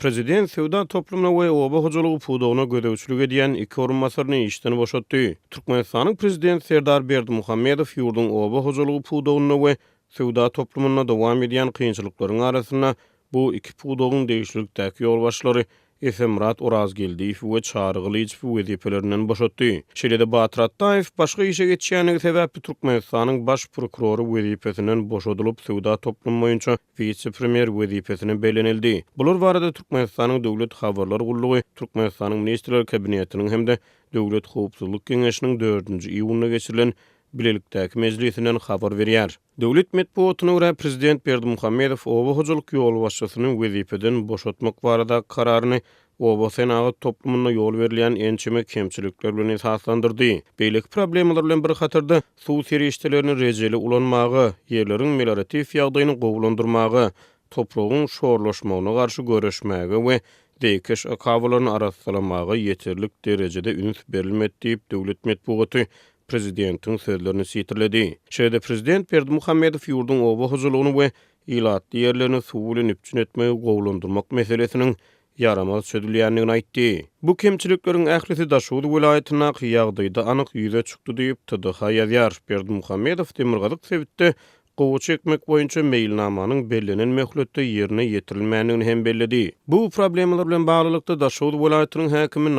Prezident Sewda toplumuna we oba hojalygy pudugyna gödäwçilik edýän iki orunmasaryny işden boşatdy. Türkmenistanyň prezidenti Serdar Berdimuhammedow ýurdun oba hojalygy pudugyna we sewda toplumuna dowam edýän kynçylyklaryň arasyna bu iki pudugyň değişiklikdäki ýolbaşçylary Efemrat Orazgeldiýew we Çağrıgylyjy wezipelerinden boşatdy. Şeýle-de Batyr Attaýew başga işe geçýänligi sebäpli Türkmenistanyň baş prokurory wezipesinden boşadylyp sewda toplum boýunça vice-premier wezipesine belenildi. Bular barada Türkmenistanyň döwlet habarlar gullugy, Türkmenistanyň ministrler kabinetiniň hemde Döwlet Howpsuzlyk Keňeşiniň 4-nji iýulyna geçirilen bilelikdäki mejlisinden habar berýär. Döwlet medeniýetine görä prezident Berdimuhammedow oba hojalyk ýolbaşçysyny wezipeden boşatmak barada kararyny oba senaty toplumuna ýol berilýän ençeme kemçilikler bilen esaslandyrdy. Beýleki problemler bilen bir hatarda suw serişdelerini rejeli ulanmagy, ýerleriň meliorativ ýagdaýyny gowlandyrmagy, topragyň şorlaşmagyna garşy göreşmäge we dekeş akawlaryny arassalamagy ýeterlik derejede üns berilmedi diýip döwlet medeniýeti prezidentiň sözlerini sitirledi. Şeýle prezident Berdimuhammedow ýurdun oba hojalygyny we ýylatly ýerlerini suw bilen üpçün etmegi gowlandyrmak meselesiniň yaramaz çözülýändigini aýtdy. Bu kemçilikleriň ählisi Daşuly welaýatyna ýagdaýda anyk ýüze çykdy diýip TDH ýazýar. Berdimuhammedow Demirgazyk sebitde gowy çekmek boýunça meýilnamanyň bellenen möhletde ýerine ýetirilmändigini hem belledi. Bu problemler bilen baglykda Daşuly welaýatynyň häkimi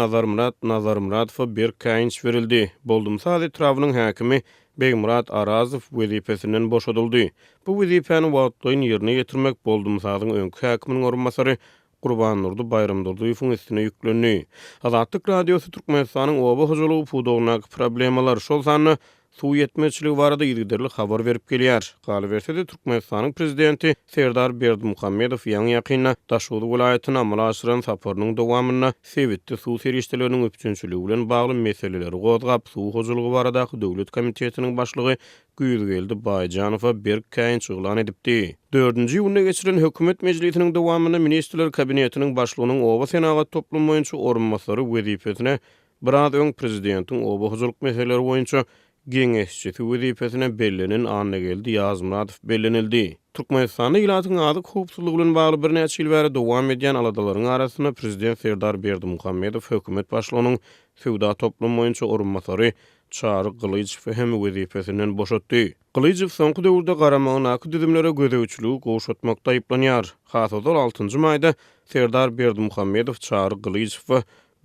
Nazarmuradowa bir käýinç berildi. Boldumsaz etrawynyň häkimi Begmurat Arazow wezipesinden boşadyldy. Bu wezipeni wagtlaýyn ýerine ýetirmek Boldumsazyň öňkü häkiminiň orunmasary Gurban Nurdy Bayramdurdyýewiň üstüne ýüklenýär. Azatlyk radiosu Türkmenistanyň oba hojalygy pudugyna problemalar şol sany suw ýetmeçiligi barada ýygyderli habar berip gelýär. Galy bersede Türkmenistanyň prezidenti Serdar Berdimuhammedow ýa-ni ýakynda Daşuly welaýatyna amala aşyran saparynyň dowamyna sebitde suw serişdeleriniň öpçünçiligi bilen bagly meseleleri gozgap suw hojalygy baradaky döwlet komitetiniň başlygy Güýzgeldi Baýjanowa bir käýinç ýylan edipdi. 4-nji ýylyna geçirilen hökümet mejlisiniň dowamyna ministrler kabinetiniň başlygynyň oba senaty toplum boýunça orunmasary wezipesine biraz öň prezidentiň oba hojalyk meseleleri boýunça Geňeşçisi wezipesine bellenen anna geldi Ýazmuradow bellenildi. Türkmenistanyň ýylatyň azyk howpsuzlygy bilen bagly bir näçe ýyl bäri dowam edýän aladalaryň arasyna prezident Serdar Berdimuhammedow hökümet başlygynyň sewda toplum boýunça orunmasary Çağrıgylyjy hem wezipesinden boşatdy. Gylyjy soňky döwürde garamagynaky düzümlere gödäwçiligi gowşatmakda aýplanýar. Hasada 6-njy maýda Serdar Berdimuhammedow Çağrıgylyjy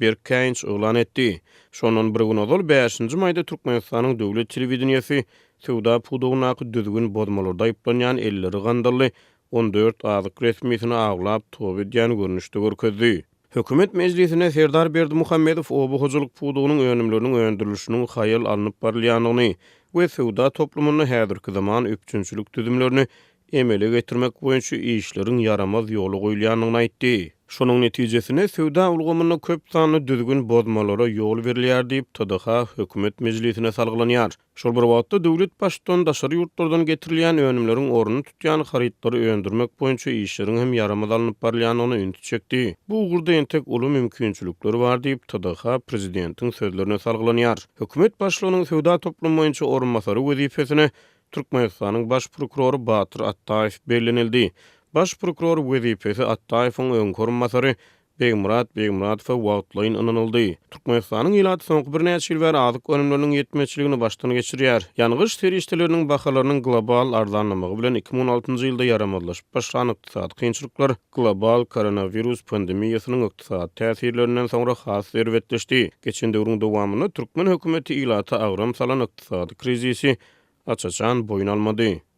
bir käýinç ýylan etdi. Şonun bir gün ol 5-nji maýda Türkmenistanyň döwlet telewizionyasy sewda pudugynaky düzgün bozmalarda aýplanýan elleri gandyrly 14 azyk resmisini aglap top edýän görnüşde görkezdi. Hökümet mejlisine Serdar Berdimuhammedow oba hojalyk pudugynyň önümleriniň öndürilişiniň haýal alınıp barylýanyny we sewda toplumuna häzirki zaman öpçünçilik düzümlerini emele getirmek boýunça işleriň yaramaz ýoly goýulýanyny aýtdy. Şonuň netijesinde sewda ulgamyna köp sanly düzgün bozmalara ýol berilýär diýip TDH hökümet mejlisine salgylanyar. Şol bir wagtda döwlet başdan daşary ýurtlardan getirilýän önümleriň oruny tutýan harytlary öndürmek boýunça işleriň hem yaramaz alınıp barylýanyny ünsüz çekdi. Bu ugurda entek uly mümkinçilikleri bar diýip TDH prezidentiň sözlerine salgylanyar. Hökümet başlygynyň sewda toplum boýunça orunmasary wezipesine Türkmenistanyň baş prokurory Batyr Attaýew bellenildi. Baş prokuror wezipesi Attaýewiň öňkü orunmasary Begmuradow wagtlaýyn ananyldy. Türkmenistanyň ýylaty soňky bir näçe ýyl bäri azyk önümleriniň ýetmeçiligini başdan geçirýär. Ýanygyş serişdeleriniň bahalarynyň global arzanlamagy bilen 2016-njy ýylda yaramazlaşyp başlanan ykdysady kynçylyklar global koronavirus pandemiýasynyň ykdysady täsirlerinden soňra has serwetleşdi. Geçen döwrüň dowamyny Türkmen hökümeti ýylaty agram salan ykdysady krizisi açaçan boyun almady.